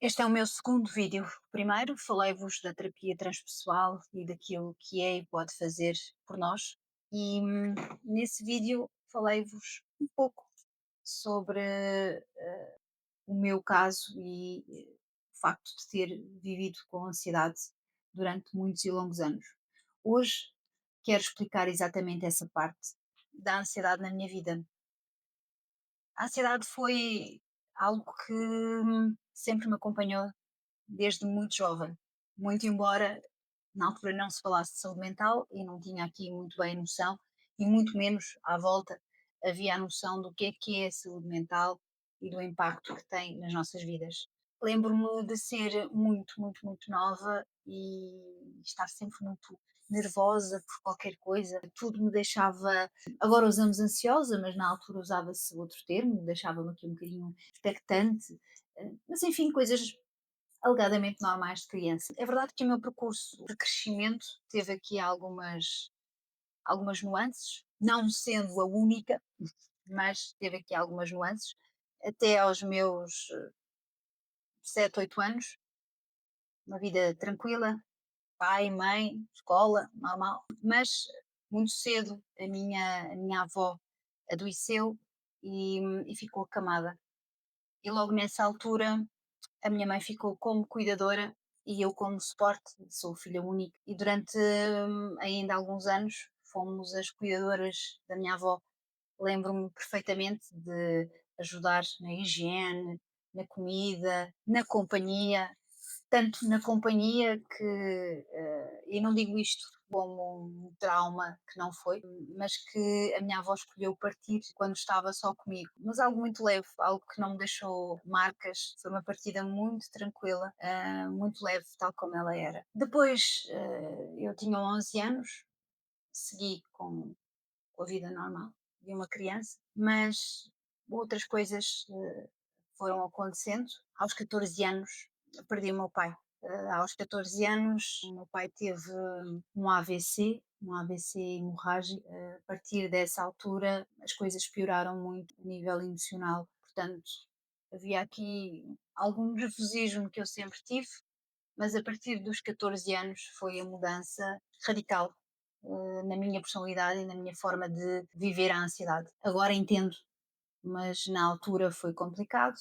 Este é o meu segundo vídeo. Primeiro, falei-vos da terapia transpessoal e daquilo que é e pode fazer por nós. E nesse vídeo falei-vos um pouco sobre o meu caso e o facto de ter vivido com ansiedade durante muitos e longos anos. Hoje quero explicar exatamente essa parte da ansiedade na minha vida. A ansiedade foi algo que sempre me acompanhou desde muito jovem. Muito embora na altura não se falasse de saúde mental e não tinha aqui muito bem a noção, e muito menos à volta havia a noção do que é a saúde mental e do impacto que tem nas nossas vidas. Lembro-me de ser muito, muito, muito nova e estar sempre muito nervosa por qualquer coisa. Tudo me deixava, agora usamos ansiosa, mas na altura usava-se outro termo, deixava-me aqui um bocadinho expectante. Mas enfim, coisas alegadamente normais de criança. É verdade que o meu percurso de crescimento teve aqui algumas nuances, não sendo a única, mas teve aqui algumas nuances. Até aos meus 7, 8 anos, uma vida tranquila, pai, mãe, escola, normal. Mas muito cedo a minha avó adoeceu e ficou acamada. E logo nessa altura a minha mãe ficou como cuidadora e eu como suporte, sou filha única. E durante ainda alguns anos fomos as cuidadoras da minha avó. Lembro-me perfeitamente de ajudar na higiene, na comida, na companhia, tanto na companhia que, e não digo isto como um trauma que não foi, mas que a minha avó escolheu partir quando estava só comigo. Mas algo muito leve, algo que não me deixou marcas. Foi uma partida muito tranquila, muito leve, tal como ela era. Depois, eu tinha 11 anos, segui com a vida normal de uma criança, mas outras coisas foram acontecendo. Aos 14 anos perdi o meu pai. Aos 14 anos o meu pai teve um AVC hemorrágico. A partir dessa altura as coisas pioraram muito a nível emocional, portanto havia aqui algum nervosismo que eu sempre tive, mas a partir dos 14 anos foi a mudança radical na minha personalidade e na minha forma de viver a ansiedade. Agora entendo, mas na altura foi complicado.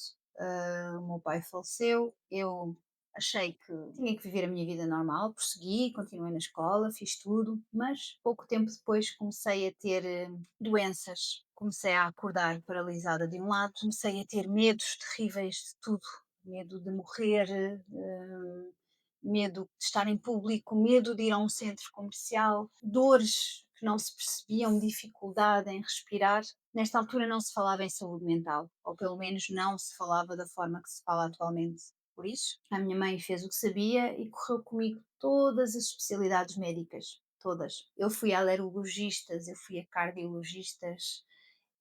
O meu pai faleceu, eu achei que tinha que viver a minha vida normal, prossegui, continuei na escola, fiz tudo, mas pouco tempo depois comecei a ter doenças. Comecei a acordar paralisada de um lado, comecei a ter medos terríveis de tudo, medo de morrer, medo de estar em público, medo de ir a um centro comercial, dores que não se percebiam, dificuldade em respirar. Nesta altura não se falava em saúde mental, ou pelo menos não se falava da forma que se fala atualmente. Por isso, a minha mãe fez o que sabia e correu comigo todas as especialidades médicas, todas. Eu fui a alergologistas, eu fui a cardiologistas,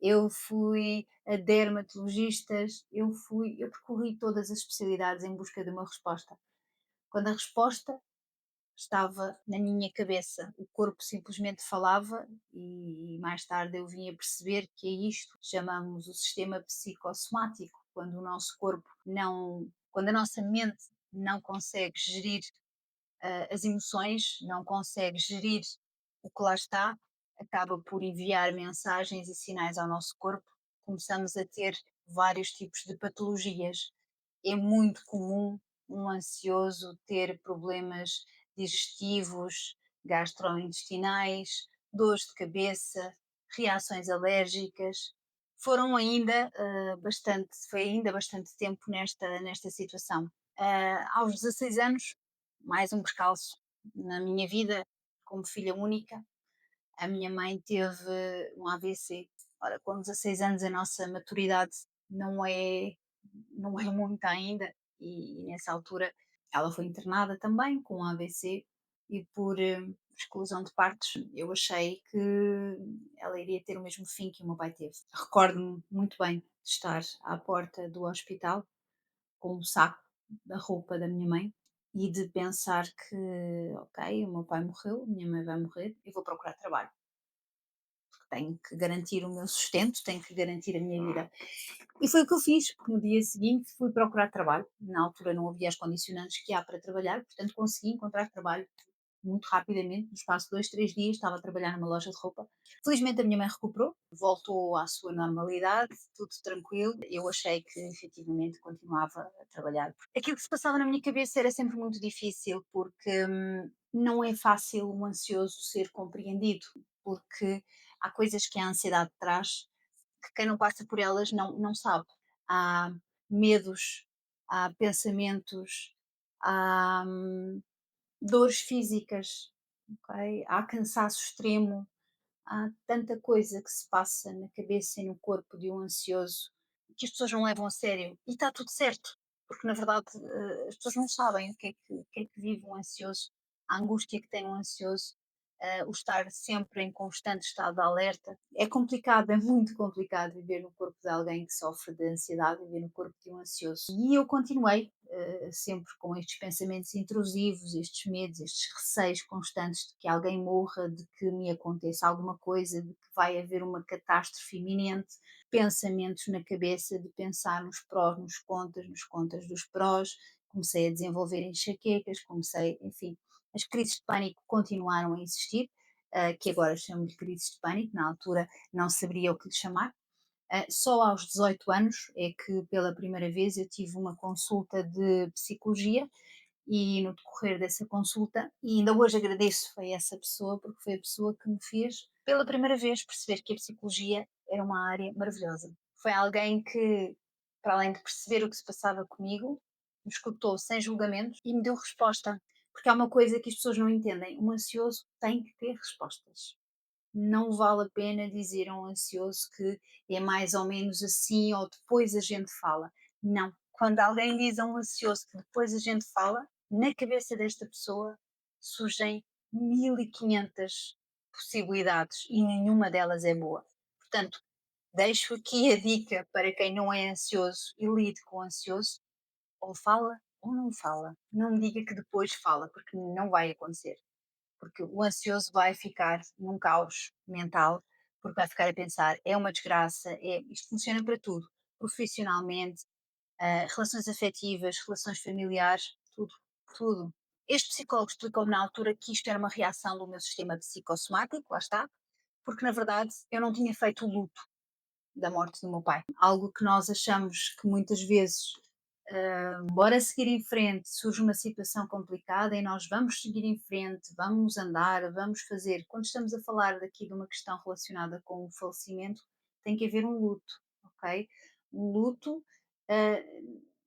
eu fui a dermatologistas, eu percorri todas as especialidades em busca de uma resposta. Quando a resposta estava na minha cabeça, o corpo simplesmente falava e mais tarde eu vim a perceber que é isto que chamamos o sistema psicossomático, quando o nosso corpo não, quando a nossa mente não consegue gerir as emoções, não consegue gerir o que lá está, acaba por enviar mensagens e sinais ao nosso corpo, começamos a ter vários tipos de patologias. É muito comum um ansioso ter problemas digestivos, gastrointestinais, dores de cabeça, reações alérgicas. Foram ainda foi ainda bastante tempo nesta situação. Aos 16 anos, mais um percalço na minha vida, como filha única, a minha mãe teve um AVC. Ora, com 16 anos a nossa maturidade não é, não é muita ainda, e nessa altura ela foi internada também com um AVC e por exclusão de partes eu achei que ela iria ter o mesmo fim que o meu pai teve. Recordo-me muito bem de estar à porta do hospital com o saco da roupa da minha mãe e de pensar que, ok, o meu pai morreu, a minha mãe vai morrer, eu vou procurar trabalho. tenho que garantir o meu sustento, tenho que garantir a minha vida. E foi o que eu fiz, porque no dia seguinte fui procurar trabalho. Na altura não havia as condicionantes que há para trabalhar, portanto consegui encontrar trabalho muito rapidamente, no espaço de 2, 3 dias, estava a trabalhar numa loja de roupa. Felizmente a minha mãe recuperou, voltou à sua normalidade, tudo tranquilo. Eu achei que efetivamente continuava a trabalhar. Aquilo que se passava na minha cabeça era sempre muito difícil, porque não é fácil um ansioso ser compreendido, porque há coisas que a ansiedade traz que quem não passa por elas não sabe. Há medos, há pensamentos, há dores físicas, ok? Há cansaço extremo, há tanta coisa que se passa na cabeça e no corpo de um ansioso que as pessoas não levam a sério. E está tudo certo, porque na verdade as pessoas não sabem o que é que vive um ansioso, a angústia que tem um ansioso, o estar sempre em constante estado de alerta. É complicado, é muito complicado viver no corpo de alguém que sofre de ansiedade, viver no corpo de um ansioso. E eu continuei sempre com estes pensamentos intrusivos, estes medos, estes receios constantes de que alguém morra, de que me aconteça alguma coisa, de que vai haver uma catástrofe iminente, pensamentos na cabeça de pensar nos prós, nos contras dos prós, comecei a desenvolver enxaquecas, comecei, enfim, as crises de pânico continuaram a existir, que agora chamo-lhe crises de pânico, na altura não saberia o que lhe chamar. Só aos 18 anos é que pela primeira vez eu tive uma consulta de psicologia e no decorrer dessa consulta, e ainda hoje agradeço a essa pessoa, porque foi a pessoa que me fez pela primeira vez perceber que a psicologia era uma área maravilhosa. Foi alguém que, para além de perceber o que se passava comigo, me escutou sem julgamentos e me deu resposta. Porque há uma coisa que as pessoas não entendem: um ansioso tem que ter respostas. Não vale a pena dizer a um ansioso que é mais ou menos assim ou depois a gente fala. Não. Quando alguém diz a um ansioso que depois a gente fala, na cabeça desta pessoa surgem 1500 possibilidades e nenhuma delas é boa. Portanto, deixo aqui a dica para quem não é ansioso e lide com o ansioso: ou fala ou não fala. Não me diga que depois fala, porque não vai acontecer, porque o ansioso vai ficar num caos mental, porque vai ficar a pensar: é uma desgraça, isto funciona para tudo, profissionalmente, relações afetivas, relações familiares, tudo, tudo. Este psicólogo explicou-me na altura que isto era uma reação do meu sistema psicossomático, lá está, porque na verdade eu não tinha feito o luto da morte do meu pai. Algo que nós achamos que muitas vezes, bora seguir em frente, surge uma situação complicada e nós vamos seguir em frente, vamos andar, vamos fazer. Quando estamos a falar daqui de uma questão relacionada com o falecimento, tem que haver um luto, ok? Um luto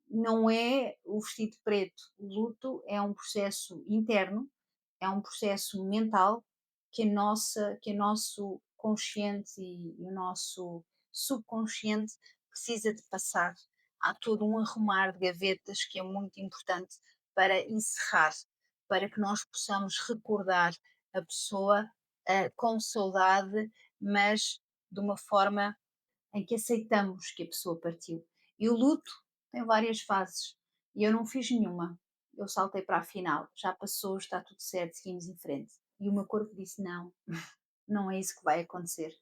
não é o vestido preto. O luto é um processo interno, é um processo mental que o nosso consciente e o nosso subconsciente precisa de passar. Há todo um arrumar de gavetas que é muito importante para encerrar, para que nós possamos recordar a pessoa com saudade, mas de uma forma em que aceitamos que a pessoa partiu. E o luto tem várias fases e eu não fiz nenhuma. Eu saltei para a final, já passou, está tudo certo, seguimos em frente. E o meu corpo disse: não, não é isso que vai acontecer.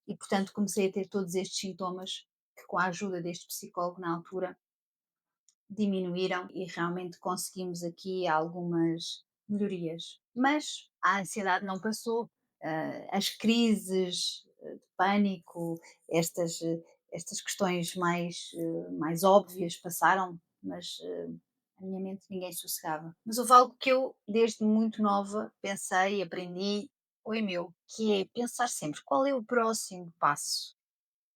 E portanto comecei a ter todos estes sintomas que, com a ajuda deste psicólogo na altura, diminuíram e realmente conseguimos aqui algumas melhorias. Mas a ansiedade não passou, as crises de pânico, estas, estas questões mais óbvias passaram, mas a minha mente ninguém sossegava. Mas houve algo que eu, desde muito nova, pensei, aprendi, oi meu, que é pensar sempre qual é o próximo passo.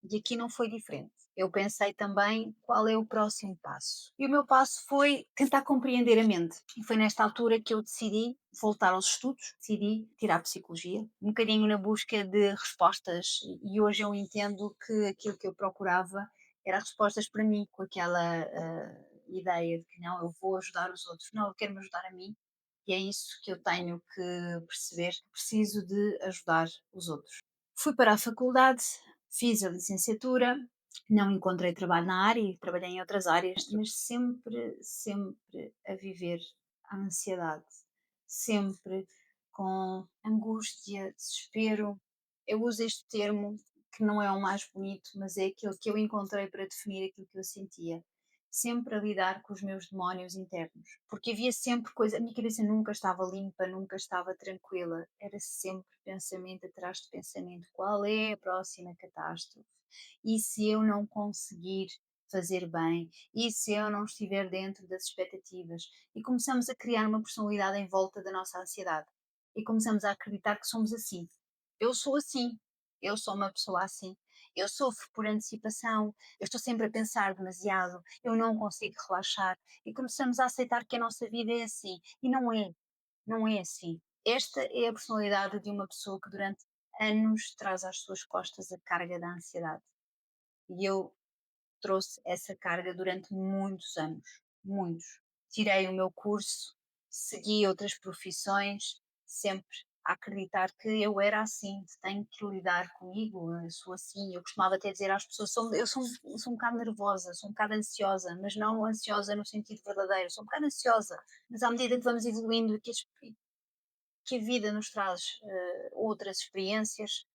E aqui não foi diferente. Eu pensei também qual é o próximo passo. E o meu passo foi tentar compreender a mente. E foi nesta altura que eu decidi voltar aos estudos, decidi tirar psicologia, um bocadinho na busca de respostas. E hoje eu entendo que aquilo que eu procurava era respostas para mim, com aquela ideia de que não, eu vou ajudar os outros, não, eu quero me ajudar a mim. E é isso que eu tenho que perceber, preciso de ajudar os outros. Fui para a faculdade, fiz a licenciatura, não encontrei trabalho na área e trabalhei em outras áreas, mas sempre, sempre a viver a ansiedade, sempre com angústia, desespero. eu uso este termo que não é o mais bonito, mas é aquele que eu encontrei para definir aquilo que eu sentia. Sempre a lidar com os meus demónios internos. Porque havia sempre coisa, a minha cabeça nunca estava limpa, nunca estava tranquila. Era sempre pensamento atrás de pensamento. Qual é a próxima catástrofe? E se eu não conseguir fazer bem? E se eu não estiver dentro das expectativas? E começamos a criar uma personalidade em volta da nossa ansiedade. E começamos a acreditar que somos assim. Eu sou assim. Eu sou uma pessoa assim. Eu sofro por antecipação. Eu estou sempre a pensar demasiado. Eu não consigo relaxar. E começamos a aceitar que a nossa vida é assim. E não é. Não é assim. Esta é a personalidade de uma pessoa que durante anos traz às suas costas a carga da ansiedade. E eu trouxe essa carga durante muitos anos, muitos. Tirei o meu curso, segui outras profissões, sempre a acreditar que eu era assim, tenho que lidar comigo, eu sou assim. Eu costumava até dizer às pessoas: sou um bocado nervosa, sou um bocado ansiosa, mas não ansiosa no sentido verdadeiro, sou um bocado ansiosa. Mas à medida que vamos evoluindo, que a vida nos traz outras experiências,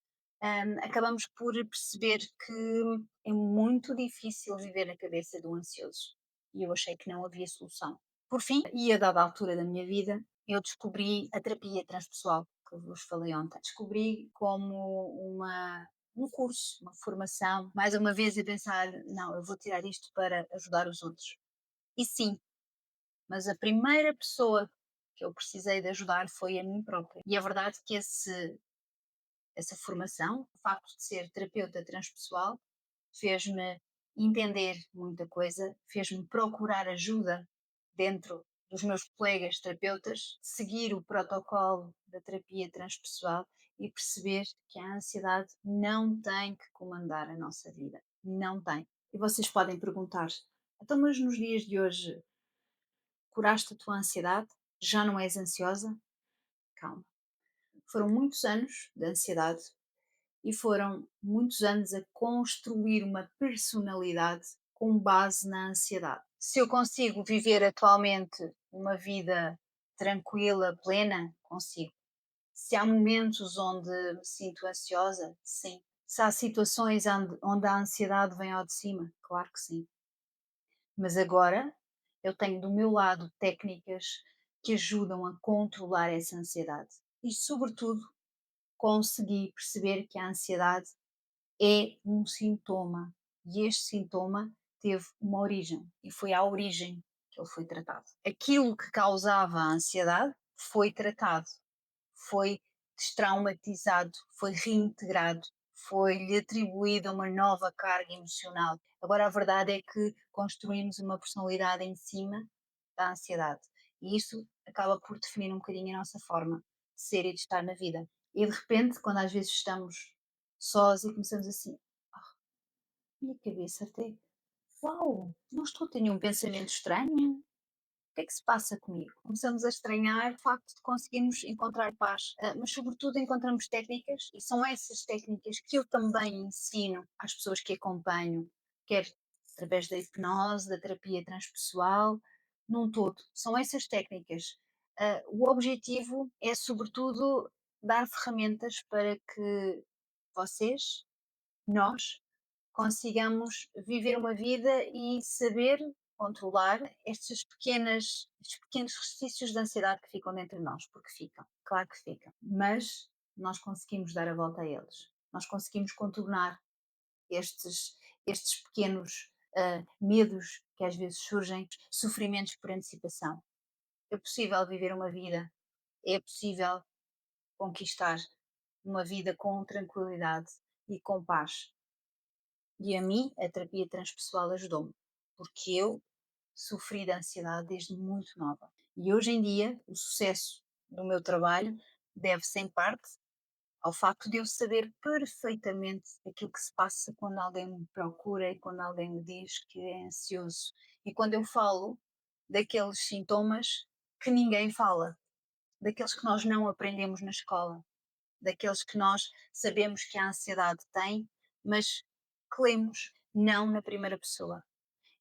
acabamos por perceber que é muito difícil viver na cabeça do ansioso. E eu achei que não havia solução. Por fim, e a dada altura da minha vida, eu descobri a terapia transpessoal, que vos falei ontem. Descobri como um curso, uma formação, mais uma vez a pensar, não, eu vou tirar isto para ajudar os outros. E sim, mas a primeira pessoa que eu precisei de ajudar foi a mim própria. E é verdade que essa formação, o facto de ser terapeuta transpessoal, fez-me entender muita coisa, fez-me procurar ajuda dentro dos meus colegas terapeutas, seguir o protocolo da terapia transpessoal e perceber que a ansiedade não tem que comandar a nossa vida. Não tem. E vocês podem perguntar: então, mas nos dias de hoje curaste a tua ansiedade? Já não és ansiosa? Calma. Foram muitos anos de ansiedade e foram muitos anos a construir uma personalidade com base na ansiedade. Se eu consigo viver atualmente uma vida tranquila, plena, consigo. Se há momentos onde me sinto ansiosa, sim. Se há situações onde a ansiedade vem ao de cima, claro que sim. Mas agora eu tenho do meu lado técnicas que ajudam a controlar essa ansiedade e, sobretudo, consegui perceber que a ansiedade é um sintoma e este sintoma teve uma origem e foi à origem que ele foi tratado. Aquilo que causava a ansiedade foi tratado, foi destraumatizado, foi reintegrado, foi-lhe atribuída uma nova carga emocional. Agora, a verdade é que construímos uma personalidade em cima da ansiedade e isso acaba por definir um bocadinho a nossa forma de ser e de estar na vida. E de repente, quando às vezes estamos sós e começamos assim, "Ah, minha cabeça até, uau, não estou a ter nenhum pensamento estranho, que é que se passa comigo?" Começamos a estranhar o facto de conseguirmos encontrar paz, mas sobretudo encontramos técnicas, e são essas técnicas que eu também ensino às pessoas que acompanho, quer através da hipnose, da terapia transpessoal, num todo. São essas técnicas. O objetivo é, sobretudo, dar ferramentas para que vocês, nós, consigamos viver uma vida e saber controlar estes pequenos resquícios de ansiedade que ficam dentro de nós, porque ficam, claro que ficam, mas nós conseguimos dar a volta a eles, nós conseguimos contornar estes pequenos medos que às vezes surgem, sofrimentos por antecipação. É possível viver uma vida, é possível conquistar uma vida com tranquilidade e com paz. E a mim, a terapia transpessoal ajudou-me, porque eu sofri de ansiedade desde muito nova. E hoje em dia, o sucesso do meu trabalho deve-se em parte ao facto de eu saber perfeitamente aquilo que se passa quando alguém me procura e quando alguém me diz que é ansioso. E quando eu falo daqueles sintomas que ninguém fala, daqueles que nós não aprendemos na escola, daqueles que nós sabemos que a ansiedade tem, mas que lemos não na primeira pessoa.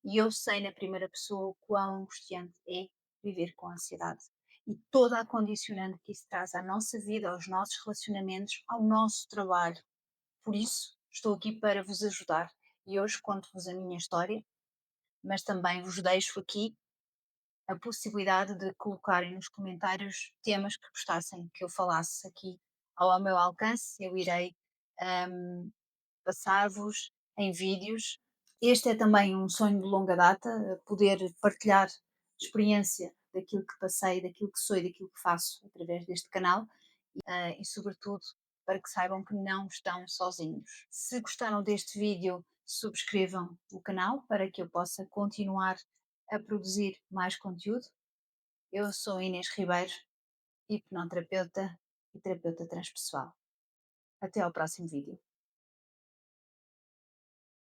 E eu sei na primeira pessoa o quão angustiante é viver com ansiedade. e toda a condicionante que isso traz à nossa vida, aos nossos relacionamentos, ao nosso trabalho. Por isso, estou aqui para vos ajudar e hoje conto-vos a minha história, mas também vos deixo aqui a possibilidade de colocarem nos comentários temas que gostassem que eu falasse aqui ao meu alcance. Eu irei hum, passar-vos em vídeos. Este é também um sonho de longa data, poder partilhar experiência daquilo que passei, daquilo que sou e daquilo que faço através deste canal e, sobretudo, para que saibam que não estão sozinhos. Se gostaram deste vídeo, subscrevam o canal para que eu possa continuar a produzir mais conteúdo. Eu sou Inês Ribeiro, hipnoterapeuta e terapeuta transpessoal. Até ao próximo vídeo.